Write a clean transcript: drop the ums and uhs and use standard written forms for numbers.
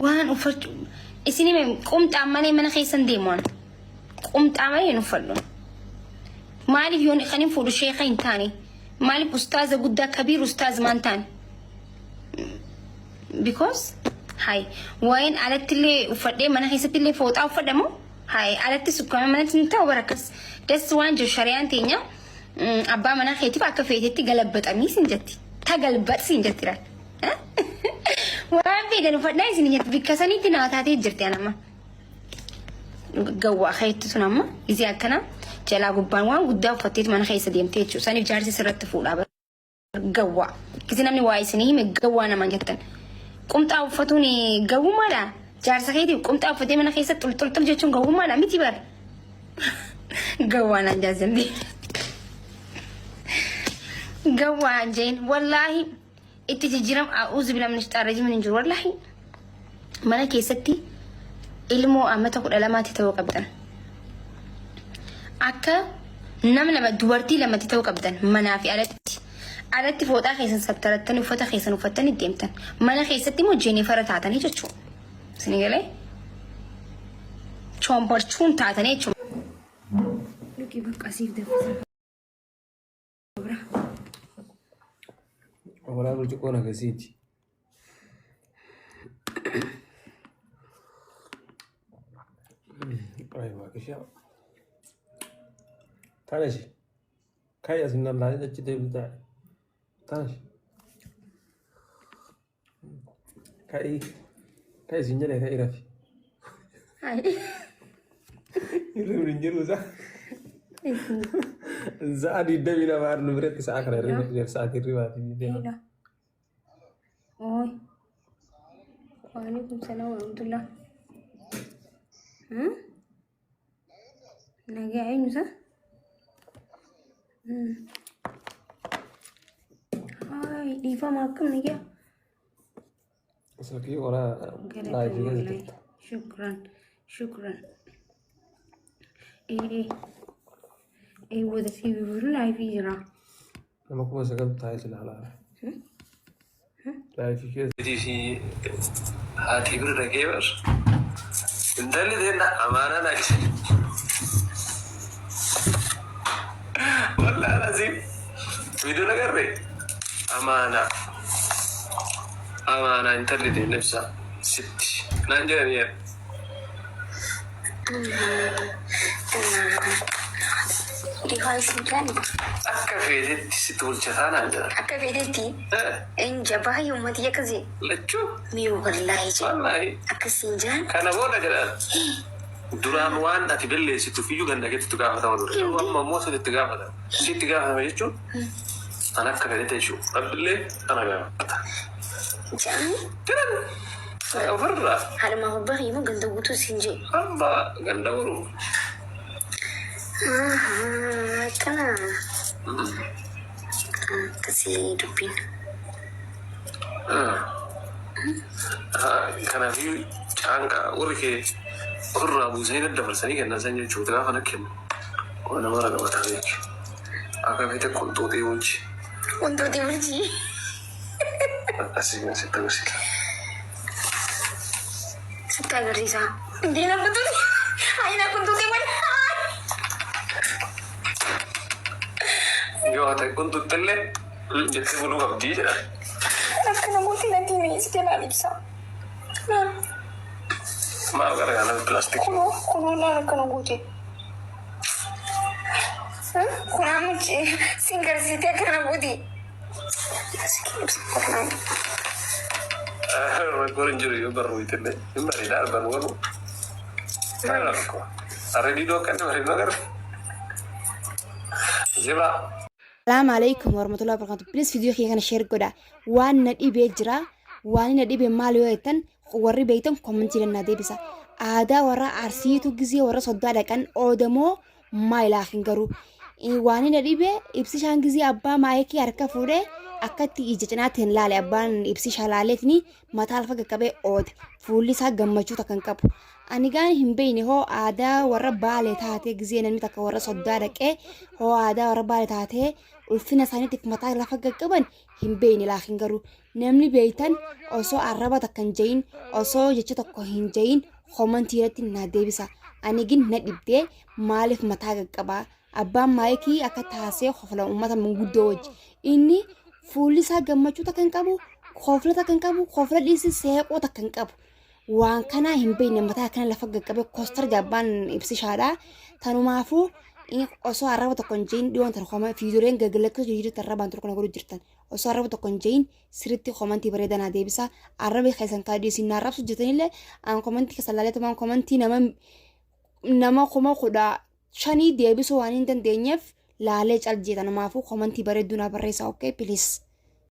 وان وفرج إسني من قمت عمالي من خيسن ديمون قمت عمالي نفرلون مالي يون خلينا نفوض الشيخين تاني مالي أستاذ قد كبير أستاذ مانتان because هاي وين على اللي وفردي من خيست اللي فوت أو فردمو هاي على السكان من تنتا وركس دس وان جو شريان تينيا أبا من خيتي بقى فيتي قلبت أمي سنجتي تقلبت سنجتي رات وان بيجا نفردي سنجت بكساني تناتاتي جرتي أنا ما جوا خيت تنامه إذا كنا جلا قبان وان قدام فتيت من خيس ديمتي شو ساني جارسي سرت فولا جوا كذا نمني وايسني هم جوا أنا ما جتن قمت أو فتوني جو مالا جارس خيتي قمت أو فتي من خيس طل جتشون جو مالا ميتي بار جوا أنا جازم دي جوا جين والله إتجرم أعوذ بالله من الشيطان الرجيم من جوا والله ما كيستي ilmoo amma tokko dhalamaatti ta'uu qabdan akka nama dubartii lamatti ta'uu qabdan manaa fi alatti fooxaa keessan sattarattanii uffata keessan uffattanii deemtan mana keessatti immoo Jennifer taatanii jechuudha isin galee chombarchuun taatanii jechuudha luki bakka siif dafa wala burcuqoo nagasiiti أيوة كشاف تانشي كاي أسمع الله إذا تجدي بتاعي تانشي كاي سنجنا كاي رافي يريد نجرو زا زادي دبي لا بار نبرة ساعة كنا رينا ساعة الرواية دي أوي وعليكم السلام ورحمة الله نجا عينه صح؟ هاي ديفا معكم نجا سلكي ورا لايف شكرا ايه وده في لايف يجرا لما كنا سكت تايس على لايف كده في هاتي بالرجيبر انتلي دينا امانه ناكس والله لازم فيديو نغري امانه انتلي دي نفسها ستي نانجيريا ديفايس بلان أكفيدتي ستول شتانا عندنا أكفيدتي إن جبهة يوم تيجي كذي لتشو ميو والله والله أكسينجان كان أقول لك الآن duraan waan ati balleessitu fiyyuu ganda keetti gaafatama ture. Amma immoo sirriitti gaafata. Sitti gaafatama jechuun an akka fedhete jechuudha. Rabbillee kana gaafata. Jiran ofirraa. Haadha abbaa immoo ganda guutuu siin jee. Abbaa ganda uruu. Kana akkasii dubbiin. Kanaafiyyuu caanqaa warri kee ofirraa buusanii daddabarsanii kennan san jechuudha gaafa na kennu. Waan nama ragabataa jechuudha. Akka feete qunxuuxii bulchi. Qunxuuxii bulchi. Akkasii sitti agarsiisa. Sitti agarsiisa. Diina qunxuuxii. Ayina qunxuuxii wal. Yoo haa ta'e qunxuuxillee jettee buluu qabdii jedha. Akka namooti natti mi'eessite laal ibsa. Maaf gargaara pilaastik. Kunoo laal akka namooti. Kunaa siin garsiite akka namooti. Rakkoon jiru yoo barruutillee hin bareeda arban walu. Arreedii doo kan bareedu agarra. Jibaa. السلام عليكم ورحمة الله وبركاته. بليز فيديو خي كان شير كده وان ندي بيجرا وان ندي بمالو يتن وري بيتن كومنتي لنا دي بس هذا ورا عرسيتو جزية ورا صدق كان أودمو ما يلاخين كرو وان ندي بي إبسيشان جزية أبا ما يكي أركا فوري أكتي إجتناتين لالي أبان إبسيش حلالتني ما تعرف كبي أود فولي سا جمجو تكن كابو أنا كان هم بيني هو عدا ورا بالي تاته جزية نمي تك ورا صدق هو عدا ورا بالي تاته ulfina isaaniitiif mataa lafa gaggaban hin beekne laakiin garuu namni beektan osoo arraba takka hin jayin osoo jecha tokko hin jayin komantii irratti na deebisa. Ani gin na dhibdee maaliif mataa gaggabaa abbaan maayikii akka taasee hofla uummata manguddoo wajji inni fuulli isaa gammachuu takka hin qabu hofla takka hin qabu hofla dhiisii seeqoo takka hin qabu. Waan kana hin beekne mataa kana lafa gaggabe kostar jabbaan ibsishaadha. Tanumaafuu osoo arraba tokko hin jayin dhiyoon tan homa fiidureen gaggalakkoo jirtu arrabaan turkuna godhu jirtan osoo arraba tokko hin jayin sirriitti komantii bareedanaa deebisa arrabi keessan kaadhiisin naarrabsu jirtanillee aan komantii keessa laaleetumaan komantii nama kuma kudha shanii deebisuu waan hin dandeenyeef laalee caljeeta namaafuu komantii bareedduu naa barreessaa okkee pilis.